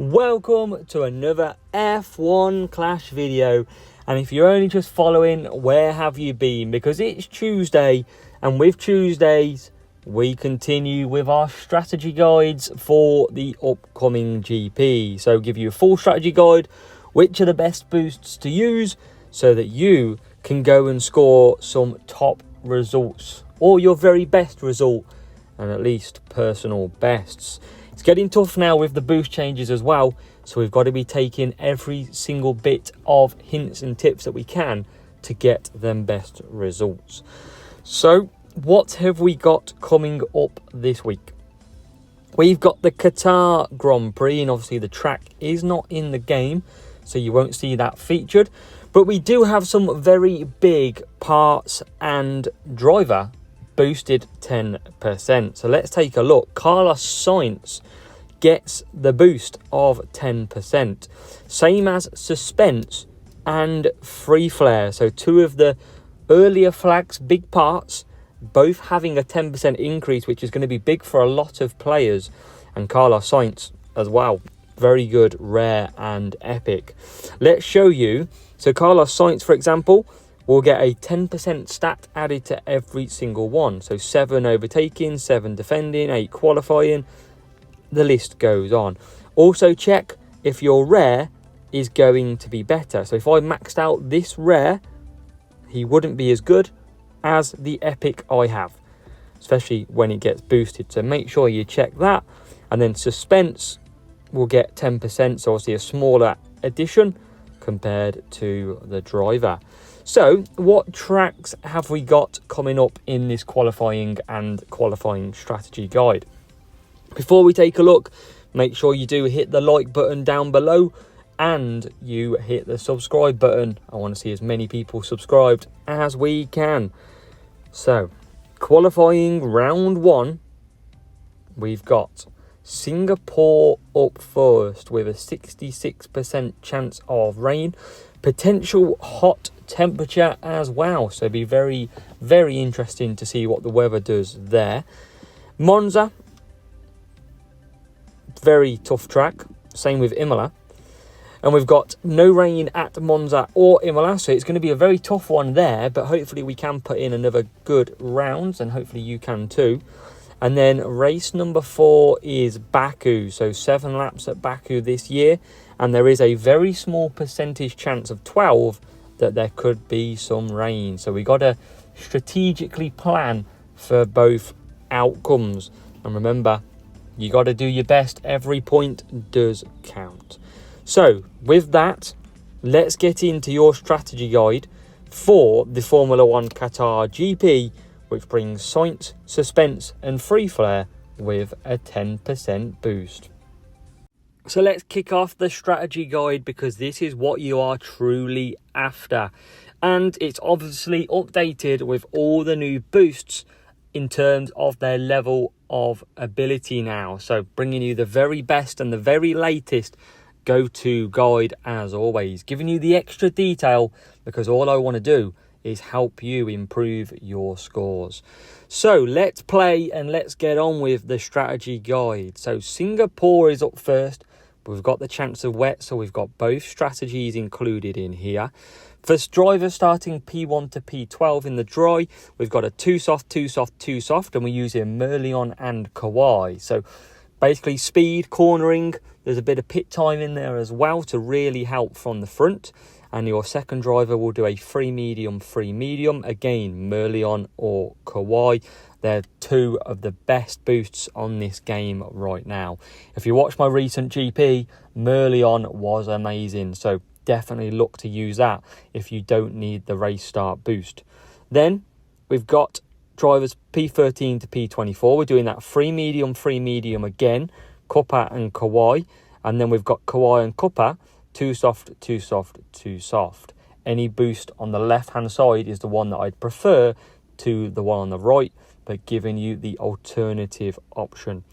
Welcome to another F1 Clash video, and if you're only just following, where have you been? Because it's Tuesday, and with Tuesdays we continue with our strategy guides for the upcoming GP. So give you a full strategy guide, which are the best boosts to use so that you can go and score some top results, or your very best result, and at least personal bests. It's getting tough now with the boost changes as well, so we've got to be taking every single bit of hints and tips that we can to get them best results. So what have we got coming up this week? We've got the Qatar Grand Prix, and obviously the track is not in the game, so you won't see that featured, but we do have some very big parts and driver boosted 10%. So let's take a look. Carlos Sainz gets the boost of 10%, same as Suspense and Free Flare. So two of the earlier flags, big parts, both having a 10% increase, which is going to be big for a lot of players. And Carlos Sainz as well, very good, rare and epic. Let's show you. So Carlos Sainz, for example, we'll get a 10% stat added to every single one. So 7 overtaking, 7 defending, 8 qualifying. The list goes on. Also check if your rare is going to be better. So if I maxed out this rare, he wouldn't be as good as the epic I have, especially when it gets boosted. So make sure you check that. And then Suspense will get 10%, so obviously a smaller addition compared to the driver. So what tracks have we got coming up in this qualifying and qualifying strategy guide? Before we take a look, make sure you do hit the like button down below and you hit the subscribe button. I want to see as many people subscribed as we can. So qualifying round 1, we've got Singapore up first with a 66% chance of rain, potential hot temperature as well, so it'd be very, very interesting to see what the weather does there. Monza, very tough track, same with Imola, and we've got no rain at Monza or Imola, so it's going to be a very tough one there, but hopefully we can put in another good rounds, and hopefully you can too. And then race number 4 is Baku, so 7 laps at Baku this year, and there is a very small percentage chance of 12 that there could be some rain. So we got to strategically plan for both outcomes. And remember, you got to do your best. Every point does count. So with that, let's get into your strategy guide for the Formula 1 Qatar GP, which brings Sainz, Suspense and Free Flare with a 10% boost. So let's kick off the strategy guide, because this is what you are truly after. And it's obviously updated with all the new boosts in terms of their level of ability now. So bringing you the very best and the very latest go-to guide as always. Giving you the extra detail, because all I want to do is help you improve your scores. So let's play and let's get on with the strategy guide. So Singapore is up first. We've got the chance of wet, so we've got both strategies included in here. For drivers starting P1 to P12 in the dry, we've got a 2 soft, 2 soft, 2 soft, and we're using Merlion and Kawai. So basically speed, cornering, there's a bit of pit time in there as well to really help from the front. And your second driver will do a free medium, again, Merlion or Kawai. They're two of the best boosts on this game right now. If you watch my recent GP, Merlion was amazing. So definitely look to use that if you don't need the race start boost. Then we've got drivers P13 to P24. We're doing that free medium again, Cuppa and Kawai. And then we've got Kawai and Cuppa, 2 soft, 2 soft, 2 soft. Any boost on the left-hand side is the one that I'd prefer to the one on the right, but giving you the alternative option.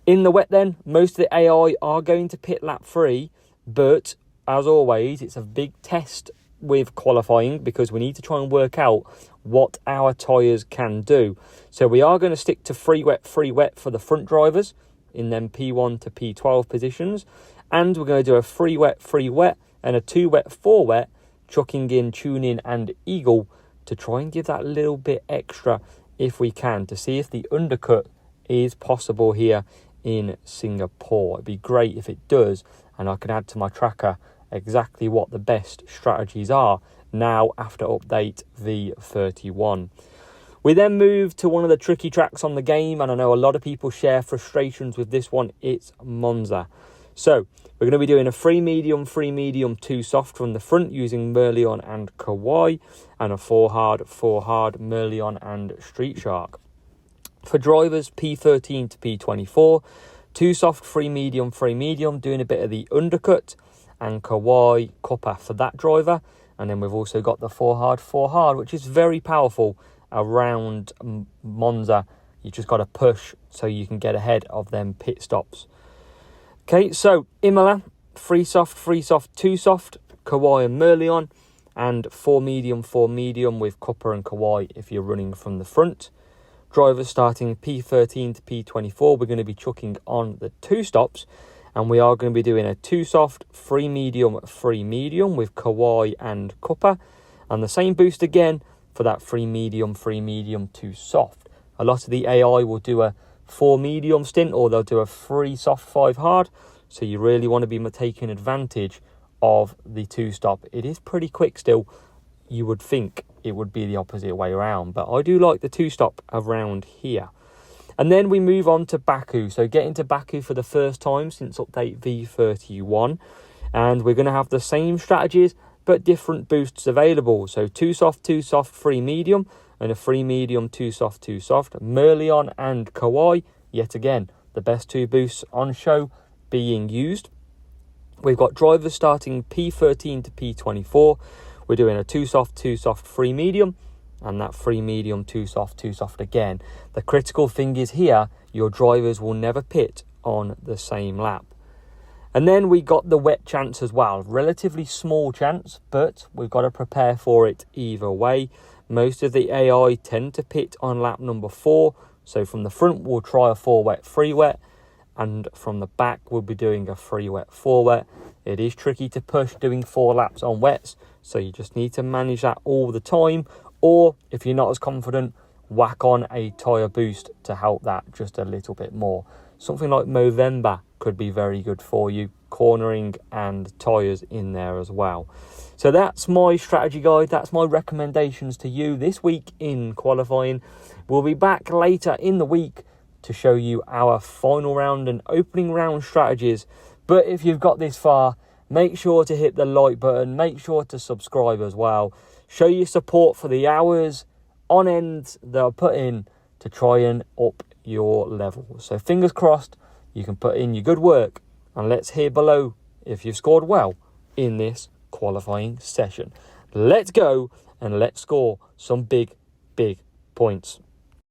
In the wet then, most of the AI are going to pit lap 3, but as always, it's a big test with qualifying, because we need to try and work out what our tyres can do. So we are going to stick to free wet for the front drivers in them P1 to P12 positions. And we're going to do a 3 wet, 3 wet, and a 2 wet, 4 wet, chucking in Tune In and Eagle to try and give that little bit extra if we can, to see if the undercut is possible here in Singapore. It'd be great if it does, and I can add to my tracker exactly what the best strategies are now after update V31. We then move to one of the tricky tracks on the game, and I know a lot of people share frustrations with this one. It's Monza. So we're going to be doing a 3 medium, 2 soft from the front using Merlion and Kauai, and a 4 hard, Merlion and Street Shark. For drivers, P13 to P24, 2 soft, 3 medium, doing a bit of the undercut, and Kauai Copper for that driver. And then we've also got the 4 hard, which is very powerful around Monza. You just got to push so you can get ahead of them pit stops. Okay, so Imola, 3 soft, 2 soft, Kauai and Merlion, and 4 medium with Copper and Kauai if you're running from the front. Drivers starting P13 to P24, we're going to be chucking on the 2 stops, and we are going to be doing a 2 soft, 3 medium with Kauai and Copper, and the same boost again for that 3 medium, 2 soft. A lot of the AI will do a 4 medium stint, or they'll do a 3 soft, 5 hard, so you really want to be taking advantage of the 2 stop. It is pretty quick still. You would think it would be the opposite way around, but I do like the 2 stop around here. And then we move on to Baku. So getting to Baku for the first time since update V31, and we're going to have the same strategies but different boosts available. So 2 soft, 3 medium, and a 3 medium, 2 soft. Merlion and Kauai, yet again, the best 2 boosts on show being used. We've got drivers starting P13 to P24. We're doing a 2 soft, 3 medium, and that 3 medium, 2 soft again. The critical thing is here, your drivers will never pit on the same lap. And then we got the wet chance as well. Relatively small chance, but we've got to prepare for it either way. Most of the AI tend to pit on lap number 4. So from the front, we'll try a 4 wet, 3 wet. And from the back, we'll be doing a 3 wet, 4 wet. It is tricky to push doing 4 laps on wets. So you just need to manage that all the time. Or if you're not as confident, whack on a tyre boost to help that just a little bit more. Something like Movember could be very good for you, cornering and tyres in there as well. So that's my strategy guide. That's my recommendations to you this week in qualifying. We'll be back later in the week to show you our final round and opening round strategies. But if you've got this far, make sure to hit the like button. Make sure to subscribe as well. Show your support for the hours on end that are put in to try and up your level. So fingers crossed you can put in your good work, and let's hear below if you've scored well in this qualifying session. Let's go and let's score some big points.